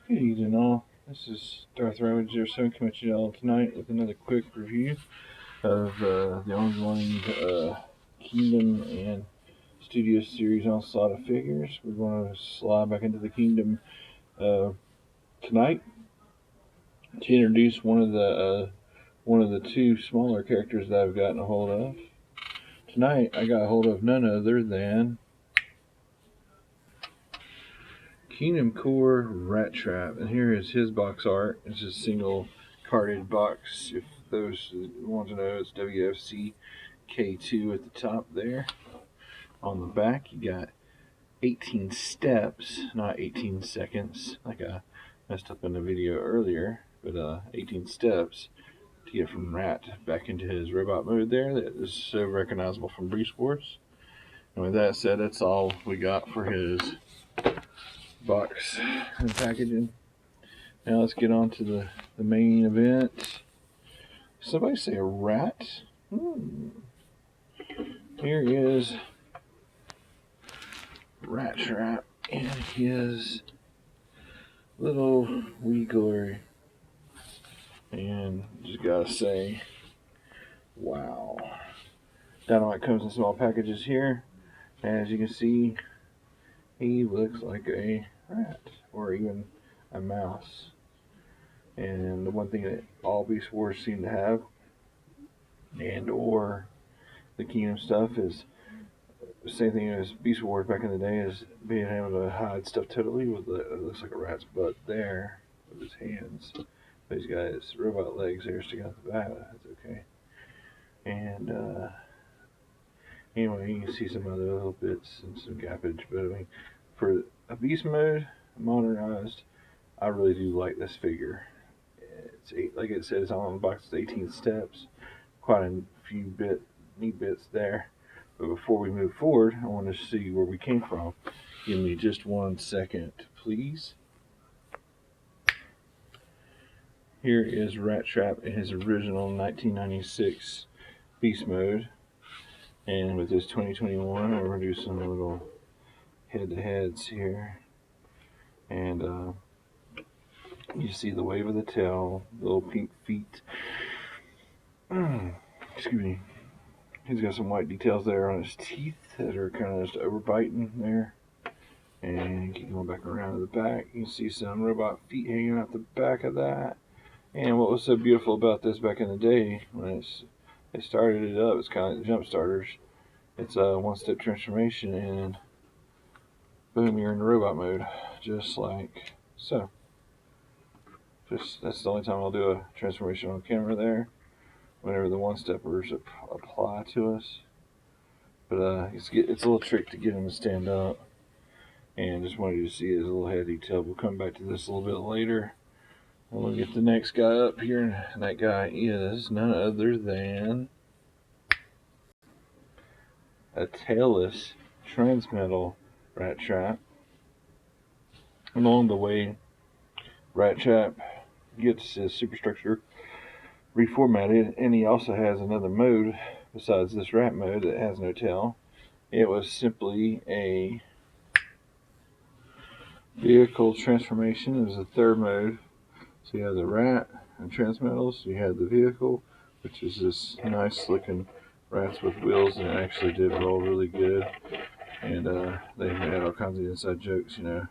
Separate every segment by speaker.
Speaker 1: Good evening, all. This is Darth Ravage 07 coming to you all tonight with another quick review of the ongoing Kingdom and Studio series on Slaughter Figures. We're going to slide back into the Kingdom tonight to introduce one of the two smaller characters that I've gotten a hold of. Tonight, I got a hold of none other than Kingdom Core Rattrap, and here is his box art. It's a single carded box. If those want to know, it's WFC K2 at the top there. On the back, you got 18 steps, not 18 seconds, like I messed up in the video earlier, but 18 steps to get from Rat back into his robot mode there. That is so recognizable from Beast Wars. And with that said, that's all we got for his box and packaging. Now let's get on to the main event. Somebody say a rat? Here is Rattrap and his little wee glory. And just gotta say, wow. Dynamite comes in small packages here. As you can see, he looks like a rat or even a mouse. And the one thing that all Beast Wars seem to have, and or the Kingdom stuff, is the same thing as Beast Wars back in the day, is being able to hide stuff totally with it looks like a rat's butt there with his hands. But he's got his robot legs there sticking out the back. That's okay. And anyway, you can see some other little bits and some gappage. But I mean, for a beast mode, modernized, I really do like this figure. It's like it says on the box, it's 18 steps. Quite a few neat bits there. But before we move forward, I want to see where we came from. Give me just 1 second, please. Here is Rattrap in his original 1996 Beast Mode. And with this 2021, we're going to do some little head-to-heads here. And you see the wave of the tail, the little pink feet. Excuse me. He's got some white details there on his teeth that are kind of just overbiting there. And keep going back around to the back. You can see some robot feet hanging out the back of that. And what was so beautiful about this back in the day, when they started it up, it's kind of like the jump starters. It's a one-step transformation, and boom, you're in the robot mode, just like so. That's the only time I'll do a transformation on camera there, whenever the one-steppers apply to us. But it's a little trick to get him to stand up. And just wanted you to see his little head detail. We'll come back to this a little bit later. We'll get the next guy up here, and that guy is none other than a tailless transmetal Rattrap. Along the way, Rattrap gets his superstructure reformatted, and he also has another mode besides this rat mode that has no tail. It was simply a vehicle transformation. It was a third mode. So you have the rat and transmetals. You had the vehicle, which is this nice looking rats with wheels, and it actually did roll really good. And they had all kinds of inside jokes, you know.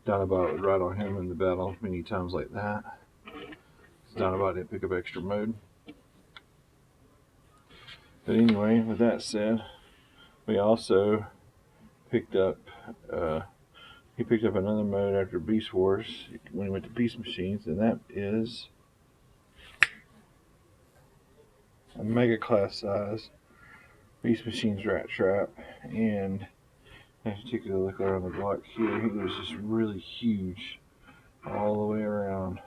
Speaker 1: Dinobot would ride on him in the battle many times like that. Dinobot didn't pick up extra mode. But anyway, with that said, we also picked up he picked up another mode after Beast Wars when he went to Beast Machines, and that is a mega class size Beast Machines Rattrap. And if you take a look around the block here, he was just really huge all the way around.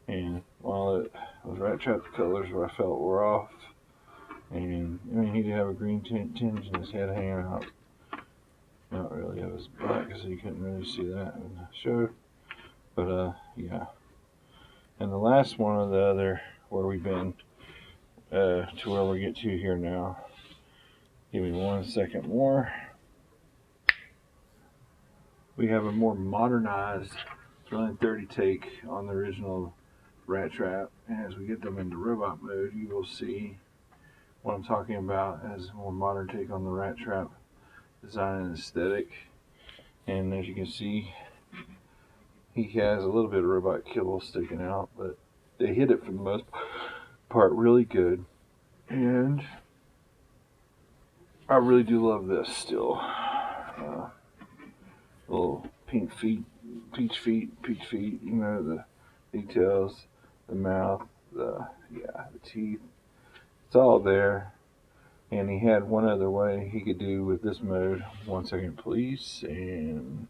Speaker 1: And while it was Rattrap, the colors I felt were off. And I mean, he did have a green tinge in his head hanging out. Not really, it was black, so you couldn't really see that in the show. But yeah. And the last one of the other, where we've been, to where we get to here now. Give me 1 second more. We have a more modernized feeling 30 take on the original Rattrap. And as we get them into robot mode, you will see what I'm talking about as a more modern take on the Rattrap design and aesthetic. And as you can see, he has a little bit of robot kibble sticking out, but they hit it for the most part really good. And I really do love this still. Little pink feet, peach feet, you know, the details, the mouth, the teeth. It's all there. And he had one other way he could do with this mode. 1 second, please. And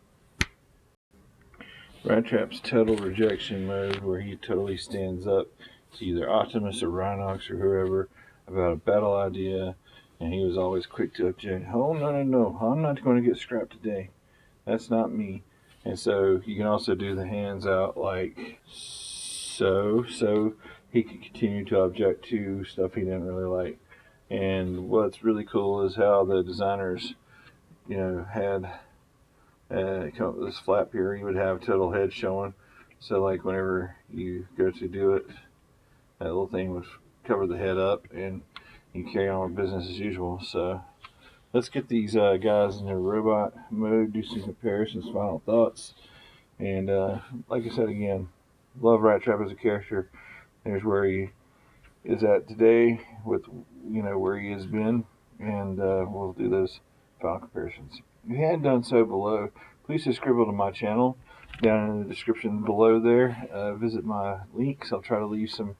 Speaker 1: Rattrap's total rejection mode, where he totally stands up to either Optimus or Rhinox or whoever about a battle idea, and he was always quick to object. Oh, no, I'm not going to get scrapped today. That's not me. And so you can also do the hands out like so he could continue to object to stuff he didn't really like. And what's really cool is how the designers, you know, had come up with this flap here. You would have total head showing. So like whenever you go to do it, that little thing would cover the head up and you carry on with business as usual. So let's get these guys in their robot mode, do some comparisons, final thoughts. And like I said again, love Rattrap as a character. There's where he is at today with, you know, where he has been. And we'll do those final comparisons. If you hadn't done so below, please subscribe to my channel down in the description below there. Visit my links. I'll try to leave some,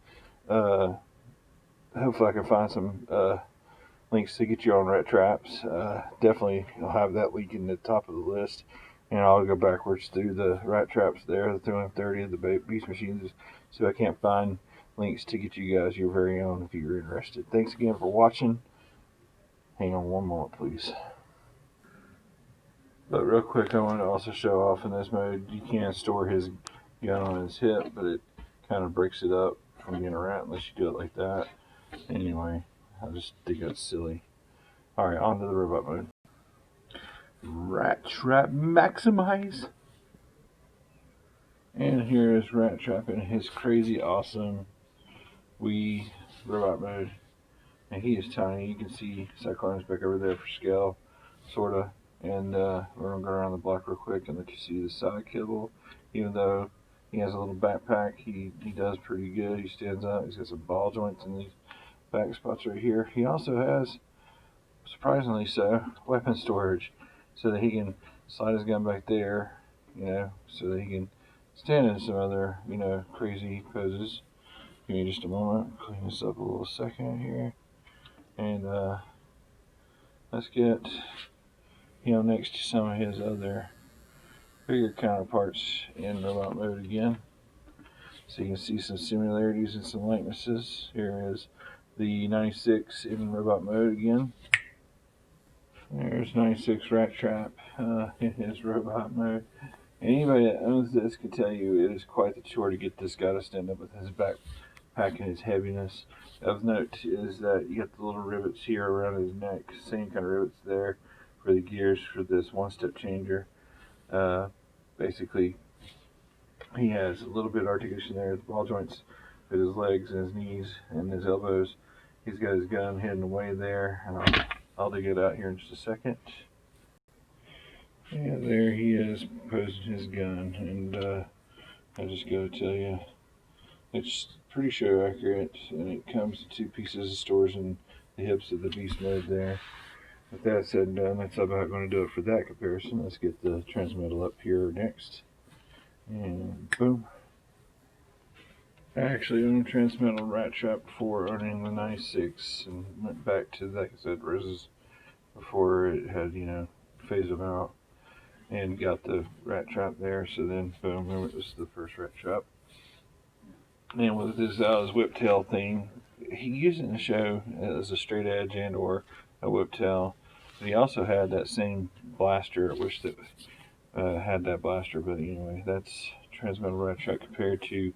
Speaker 1: hopefully I can find some links to get you on Rattraps. Definitely I'll have that link in the top of the list. And I'll go backwards through the Rattraps there, the 330 of the Beast Machines, so I can't find links to get you guys your very own if you're interested. Thanks again for watching. Hang on one moment, please. But real quick, I want to also show off in this mode, you can store his gun on his hip, but it kind of breaks it up from being around unless you do it like that. Anyway, I just think that's silly. Alright, on to the robot mode. Rattrap maximize. And here is Rattrap in his crazy awesome Wii robot mode. And he is tiny. You can see Cyclone's back over there for scale, sorta. And we're gonna go around the block real quick and let you see the side kibble. Even though he has a little backpack, he does pretty good. He stands up. He's got some ball joints in these back spots right here. He also has, surprisingly so, weapon storage, so that he can slide his gun back there, you know, so that he can stand in some other, you know, crazy poses. Give me just a moment. Clean this up a little second here. And let's get him next to some of his other bigger counterparts in robot mode again. So you can see some similarities and some likenesses. Here is the 96 in robot mode again. There's 96 Rattrap in his robot mode. Anybody that owns this can tell you it is quite the chore to get this guy to stand up with his backpack and his heaviness. Of note is that you got the little rivets here around his neck, same kind of rivets there for the gears for this one-step changer. Basically, he has a little bit of articulation there, the ball joints with his legs and his knees and his elbows. He's got his gun hidden away there, and I'll dig it out here in just a second. Yeah, there he is posing his gun, and I just gotta tell you, it's pretty show accurate, and it comes in two pieces of stores in the hips of the beast mode there. With that said and done, that's about going to do it for that comparison. Let's get the transmetal up here next. And boom. I actually owned transmetal Rattrap before owning the 96 and went back to, like I said, Rose's before it had, you know, phased them out. And got the Rattrap there, so then boom, this is the first Rattrap. And with this whip tail thing, he used it in the show as a straight edge and or a whip tail. But he also had that same blaster. I wish that had that blaster, but anyway, that's Transmetal Rattrap compared to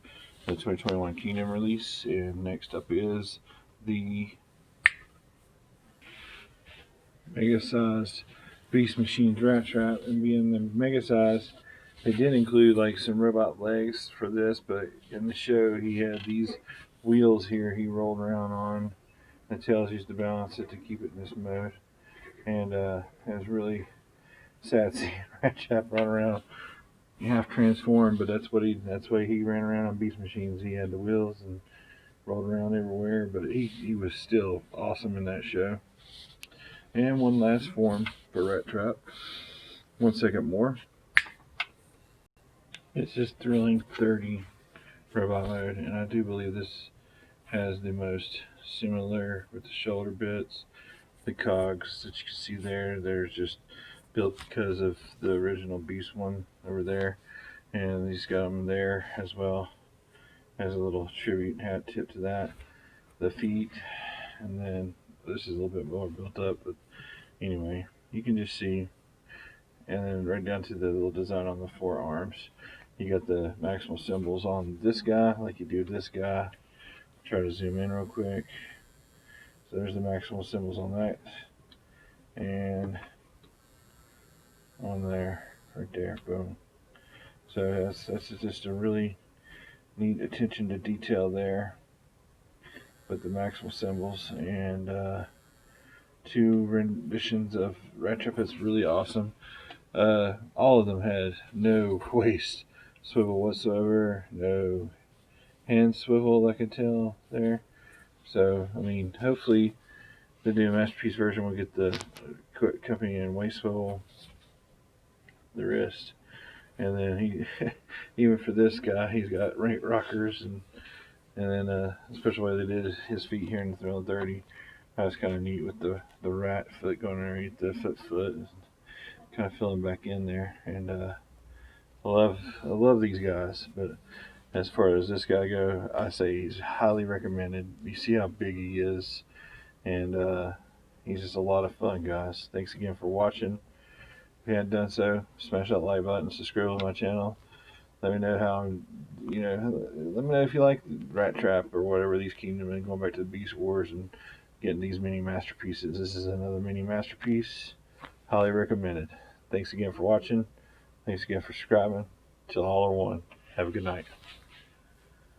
Speaker 1: the 2021 Kingdom release. And next up is the mega sized Beast Machines Rattrap, and being the mega size, They did include like some robot legs for this, but in the show he had these wheels here he rolled around on. The tails used to balance it to keep it in this mode, and it was really sad seeing Rattrap run around half transformed. But that's why he ran around on Beast Machines. He had the wheels and rolled around everywhere, but he was still awesome in that show. And one last form for Rattrap. 1 second more. It's just thrilling 30 robot mode, and I do believe this has the most similar with the shoulder bits, the cogs that you can see there. There's just built because of the original Beast one over there, and he's got them there as well as a little tribute hat tip to that. The feet, and then this is a little bit more built up, but anyway, you can just see, and then right down to the little design on the forearms. You got the maximal symbols on this guy, like you do this guy. Try to zoom in real quick. So there's the maximal symbols on that, and on there, right there, boom. So that's just a really neat attention to detail there with the maximal symbols, and two renditions of Rattrap. That's really awesome. All of them had no waist swivel whatsoever, no hand swivel, I can tell there. So, I mean, hopefully the new Masterpiece version will get the company and waist swivel, the wrist. And then he, even for this guy, he's got rockers, and then a special way they did his feet here in the Thrill 30. That was kind of neat with the rat foot going underneath the foot, kind of filling back in there. And I love these guys, but as far as this guy go, I say he's highly recommended. You see how big he is, and he's just a lot of fun, guys. Thanks again for watching. If you hadn't done so, smash that like button, subscribe to my channel. Let me know how, let me know if you like Rattrap or whatever, these Kingdom, and going back to the Beast Wars and getting these mini masterpieces. This is another mini masterpiece. Highly recommended. Thanks again for watching. Thanks again for subscribing. Till all are one. Have a good night.